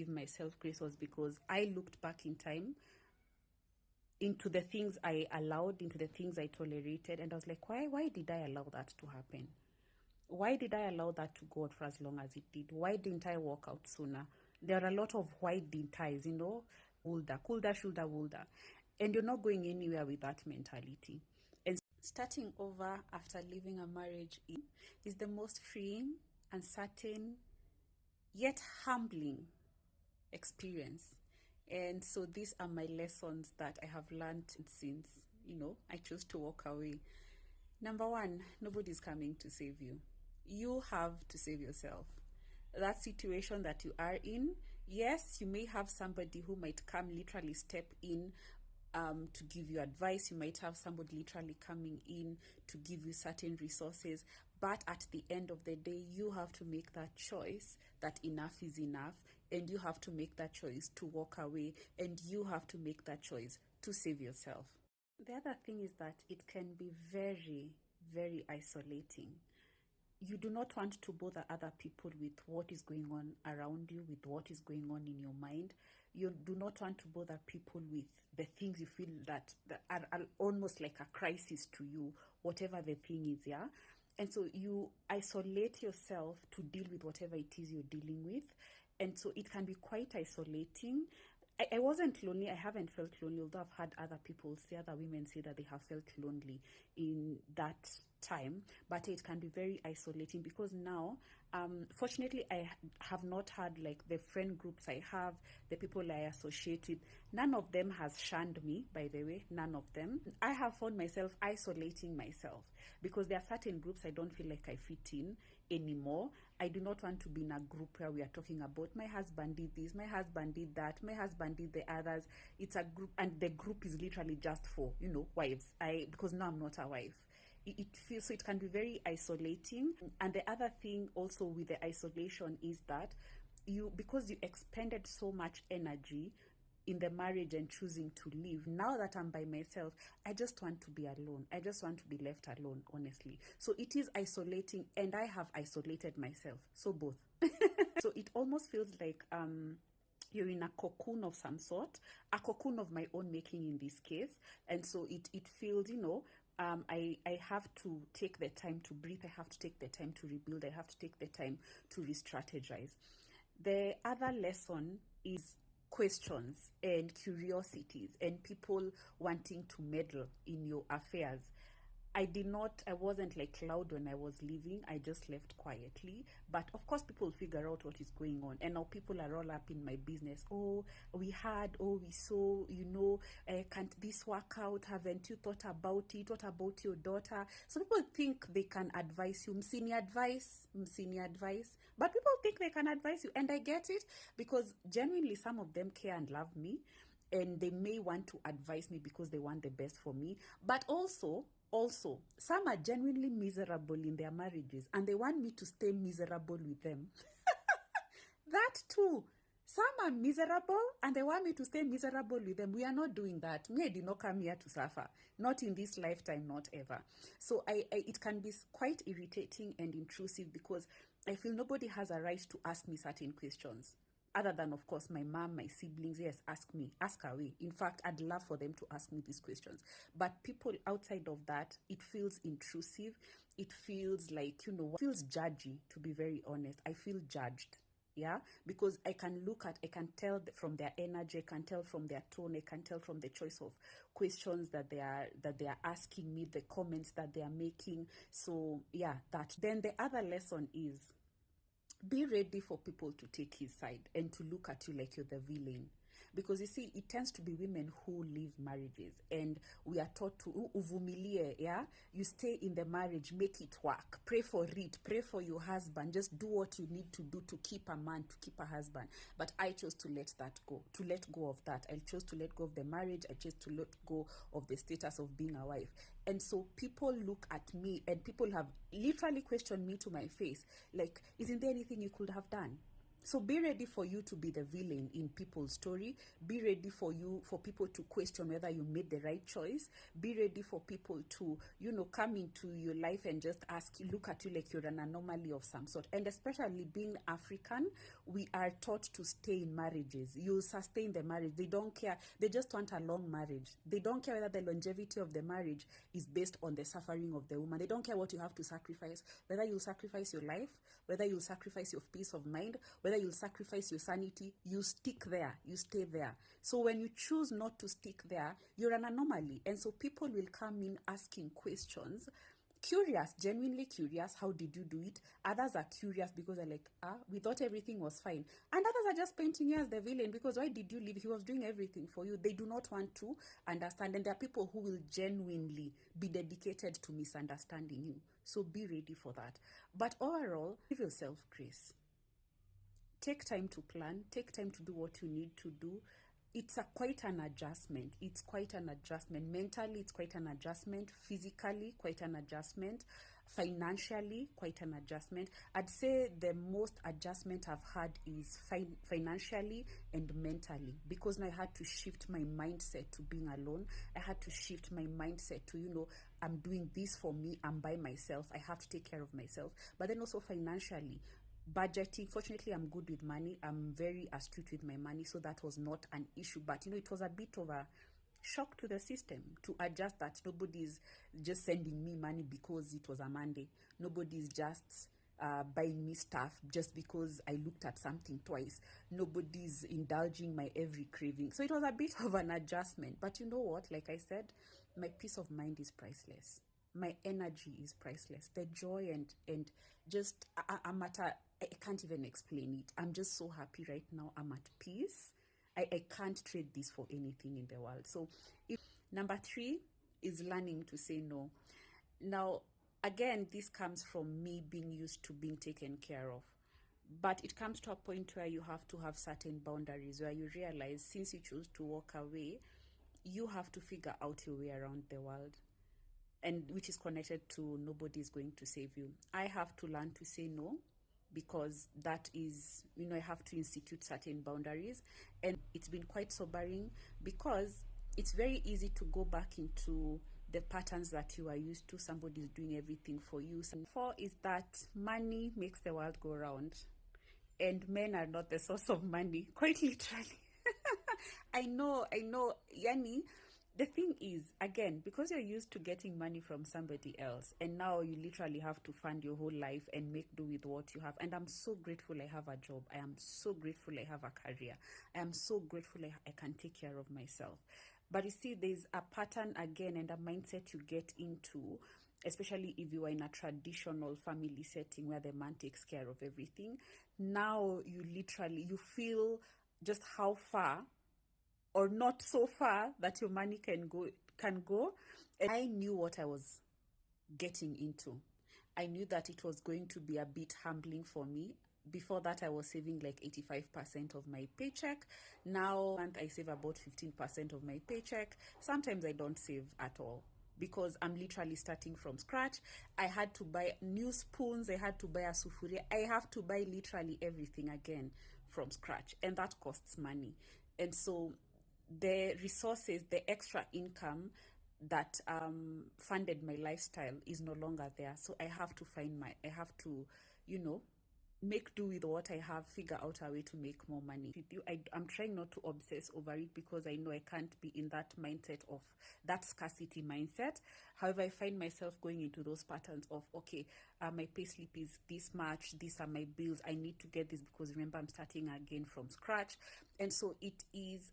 give myself grace was because I looked back in time into the things I allowed, into the things I tolerated, and I was like, why did I allow that to happen? Why did I allow that to go on for as long as it did? Why didn't I walk out sooner? There are a lot of why didn't I's, woulda, shoulda, woulda. And you're not going anywhere with that mentality. And starting over after leaving a marriage is the most freeing, uncertain, yet humbling experience. And so these are my lessons that I have learned since, I chose to walk away. Number one, nobody's coming to save you. You have to save yourself. That situation that you are in, yes, you may have somebody who might come literally step in to give you advice. You might have somebody literally coming in to give you certain resources. But at the end of the day, you have to make that choice that enough is enough. And you have to make that choice to walk away. And you have to make that choice to save yourself. The other thing is that it can be very, very isolating. You do not want to bother other people with what is going on around you, with what is going on in your mind. You do not want to bother people with the things you feel that are almost like a crisis to you, whatever the thing is, yeah? And so you isolate yourself to deal with whatever it is you're dealing with. And so it can be quite isolating. I wasn't lonely. I haven't felt lonely, although I've had other women say that they have felt lonely in that time. But it can be very isolating because now, fortunately, I have not had like the friend groups I have, the people I associate with. None of them has shunned me, by the way, none of them. I have found myself isolating myself because there are certain groups I don't feel like I fit in anymore. I do not want to be in a group where we are talking about my husband did this, my husband did that, my husband did the others. It's a group, and the group is literally just for, wives. Because now I'm not a wife. It feels, so it can be very isolating. And the other thing also with the isolation is that because you expended so much energy in the marriage and choosing to leave, now that I'm by myself, I just want to be alone. I just want to be left alone, honestly. So it is isolating, and I have isolated myself. So both. So it almost feels like you're in a cocoon of some sort, a cocoon of my own making in this case. And so it feels, I have to take the time to breathe. I have to take the time to rebuild. I have to take the time to re-strategize. The other lesson is questions and curiosities and people wanting to meddle in your affairs. I wasn't like loud when I was leaving. I just left quietly. But of course, people figure out what is going on. And now people are all up in my business. Oh, we saw, can't this work out? Haven't you thought about it? What about your daughter? So people think they can advise you. Msini advice. But people think they can advise you. And I get it because genuinely some of them care and love me. And they may want to advise me because they want the best for me. But also, some are genuinely miserable in their marriages and they want me to stay miserable with them. That too. Some are miserable and they want me to stay miserable with them. We are not doing that. Me, I did not come here to suffer. Not in this lifetime, not ever. So it can be quite irritating and intrusive because I feel nobody has a right to ask me certain questions. Other than, of course, my mom, my siblings, yes, ask away. In fact, I'd love for them to ask me these questions. But people outside of that, it feels intrusive. It feels like, feels judgy, to be very honest. I feel judged. Yeah, because I can tell from their energy, I can tell from their tone, I can tell from the choice of questions that they are asking me, the comments that they are making. So yeah, that. Then the other lesson is, be ready for people to take his side and to look at you like you're the villain. Because you see, it tends to be women who leave marriages and we are taught to uvumilie, yeah? You stay in the marriage, make it work. Pray for it, pray for your husband. Just do what you need to do to keep a man, to keep a husband. But I chose to let go of that. I chose to let go of the marriage. I chose to let go of the status of being a wife. And so people look at me and people have literally questioned me to my face. Like, isn't there anything you could have done? So be ready for you to be the villain in people's story. Be ready for people to question whether you made the right choice. Be ready for people to, come into your life and just look at you like you're an anomaly of some sort. And especially being African, we are taught to stay in marriages. You sustain the marriage. They don't care. They just want a long marriage. They don't care whether the longevity of the marriage is based on the suffering of the woman. They don't care what you have to sacrifice, whether you'll sacrifice your life, whether you'll sacrifice your peace of mind, whether you'll sacrifice your sanity. You stick there, you stay there. So when you choose not to stick there, you're an anomaly. And so people will come in asking questions, curious, genuinely curious. How did you do it? Others are curious because they're like, we thought everything was fine. And others are just painting you as the villain because why did you leave? He was doing everything for you. They do not want to understand. And there are people who will genuinely be dedicated to misunderstanding you. So be ready for that. But overall, give yourself grace. Take time to plan. Take time to do what you need to do. It's quite an adjustment. It's quite an adjustment. Mentally, it's quite an adjustment. Physically, quite an adjustment. Financially, quite an adjustment. I'd say the most adjustment I've had is financially and mentally, because now I had to shift my mindset to being alone. I had to shift my mindset to, I'm doing this for me. I'm by myself. I have to take care of myself. But then also financially, budgeting. Fortunately, I'm good with money. I'm very astute with my money, so that was not an issue. But it was a bit of a shock to the system to adjust that nobody's just sending me money because it was a Monday. Nobody's just buying me stuff just because I looked at something twice. Nobody's indulging my every craving. So it was a bit of an adjustment. But you know what? Like I said, my peace of mind is priceless. My energy is priceless. The joy and just I'm at I can't even explain it. I'm just so happy right now. I'm at peace. I can't trade this for anything in the world. So number 3 is learning to say no. Now, again, this comes from me being used to being taken care of. But it comes to a point where you have to have certain boundaries, where you realize since you choose to walk away, you have to figure out your way around the world, and which is connected to nobody is going to save you. I have to learn to say no, because that is, I have to institute certain boundaries. And it's been quite sobering because it's very easy to go back into the patterns that you are used to. Somebody's doing everything for you. So 4 is that money makes the world go round, and men are not the source of money, quite literally. I know, Yani. The thing is, again, because you're used to getting money from somebody else, and now you literally have to fund your whole life and make do with what you have. And I'm so grateful I have a job. I am so grateful I have a career. I am so grateful I can take care of myself. But you see, there's a pattern again and a mindset you get into, especially if you are in a traditional family setting where the man takes care of everything. Now you feel just how far or not so far that your money can go. And I knew what I was getting into. I knew that it was going to be a bit humbling for me. Before that, I was saving like 85% of my paycheck. Now I save about 15% of my paycheck. Sometimes I don't save at all, because I'm literally starting from scratch. I had to buy new spoons. I had to buy a sufuria. I have to buy literally everything again from scratch, and that costs money. And so the resources, the extra income that funded my lifestyle is no longer there. So I have to make do with what I have, figure out a way to make more money. I'm trying not to obsess over it, because I know I can't be in that mindset of that scarcity mindset. However, I find myself going into those patterns of, okay, my pay slip is this much, these are my bills, I need to get this, because remember, I'm starting again from scratch. And so it is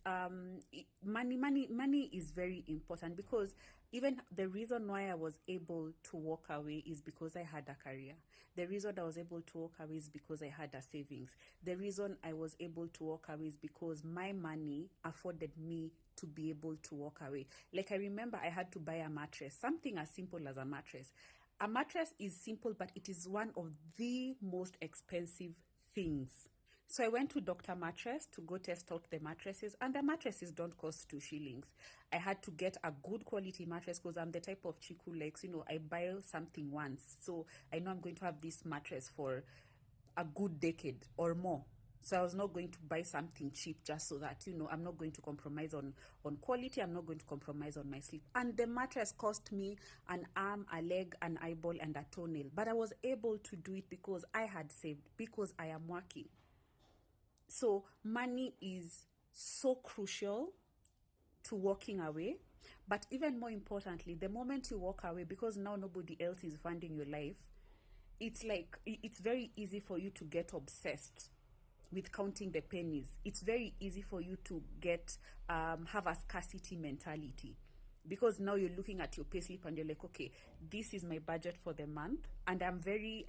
money is very important, because even the reason why I was able to walk away is because I had a career. The reason I was able to walk away is because I had a savings. The reason I was able to walk away is because my money afforded me to be able to walk away. Like, I remember I had to buy a mattress, something as simple as a mattress. A mattress is simple, but it is one of the most expensive things. So I went to Dr. Mattress to go test out the mattresses, and the mattresses don't cost 2 shillings. I had to get a good quality mattress, because I'm the type of chick who likes, I buy something once. So I know I'm going to have this mattress for a good decade or more. So I was not going to buy something cheap just so that, I'm not going to compromise on quality. I'm not going to compromise on my sleep. And the mattress cost me an arm, a leg, an eyeball, and a toenail. But I was able to do it because I had saved, because I am working. So money is so crucial to walking away. But even more importantly, the moment you walk away, because now nobody else is funding your life, it's like it's very easy for you to get obsessed with counting the pennies. It's very easy for you to get have a scarcity mentality, because now you're looking at your payslip and you're like, okay, this is my budget for the month, and I'm very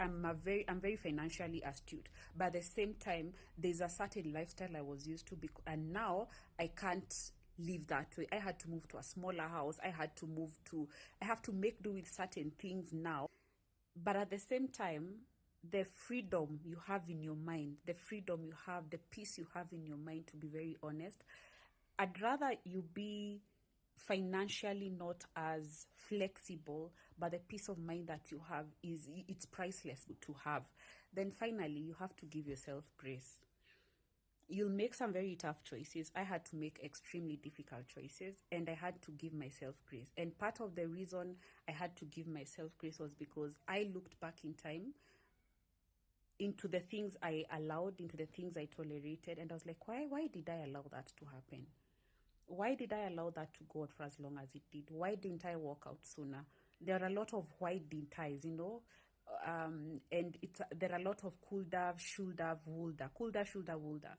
financially astute, but at the same time there's a certain lifestyle I was used to, and now I can't live that way. I had to move to a smaller house. I have to make do with certain things now. But at the same time, the freedom you have in your mind, the freedom you have, the peace you have in your mind, to be very honest, I'd rather you be financially not as flexible, but the peace of mind that you have it's priceless to have. Then finally, you have to give yourself grace. You'll make some very tough choices. I had to make extremely difficult choices, and I had to give myself grace. And part of the reason I had to give myself grace was because I looked back in time into the things I allowed, into the things I tolerated, and I was like, why did I allow that to happen? Why did I allow that to go on for as long as it did? Why didn't I walk out sooner? There are a lot of why didn't I's, and there are a lot of could have, should have, would have, coulda, shoulda, woulda,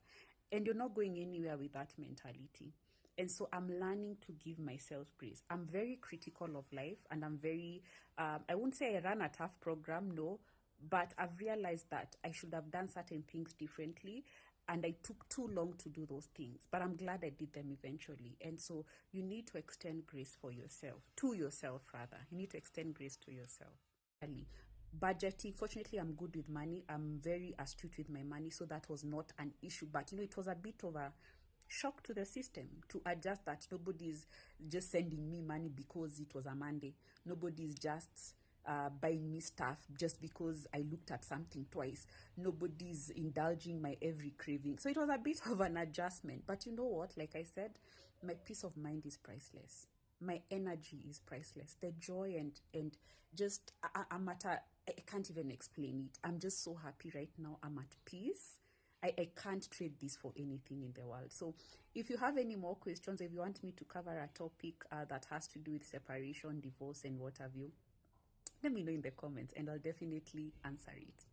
and you're not going anywhere with that mentality. And so I'm learning to give myself grace. I'm very critical of life, and I'm very, I won't say I ran a tough program, no, but I've realized that I should have done certain things differently, and I took too long to do those things, but I'm glad I did them eventually. And so you need to extend grace to yourself rather. You need to extend grace to yourself. Budgeting, fortunately, I'm good with money. I'm very astute with my money, so that was not an issue. But it was a bit of a shock to the system to adjust that nobody's just sending me money because it was a Monday. Nobody's just buying me stuff just because I looked at something twice. Nobody's indulging my every craving. So it was a bit of an adjustment. But you know what? Like I said, my peace of mind is priceless. My energy is priceless. The joy and just I'm at I can't even explain it. I'm just so happy right now. I'm at peace. I can't trade this for anything in the world. So if you have any more questions, if you want me to cover a topic that has to do with separation, divorce, and what have you, let me know in the comments, and I'll definitely answer it.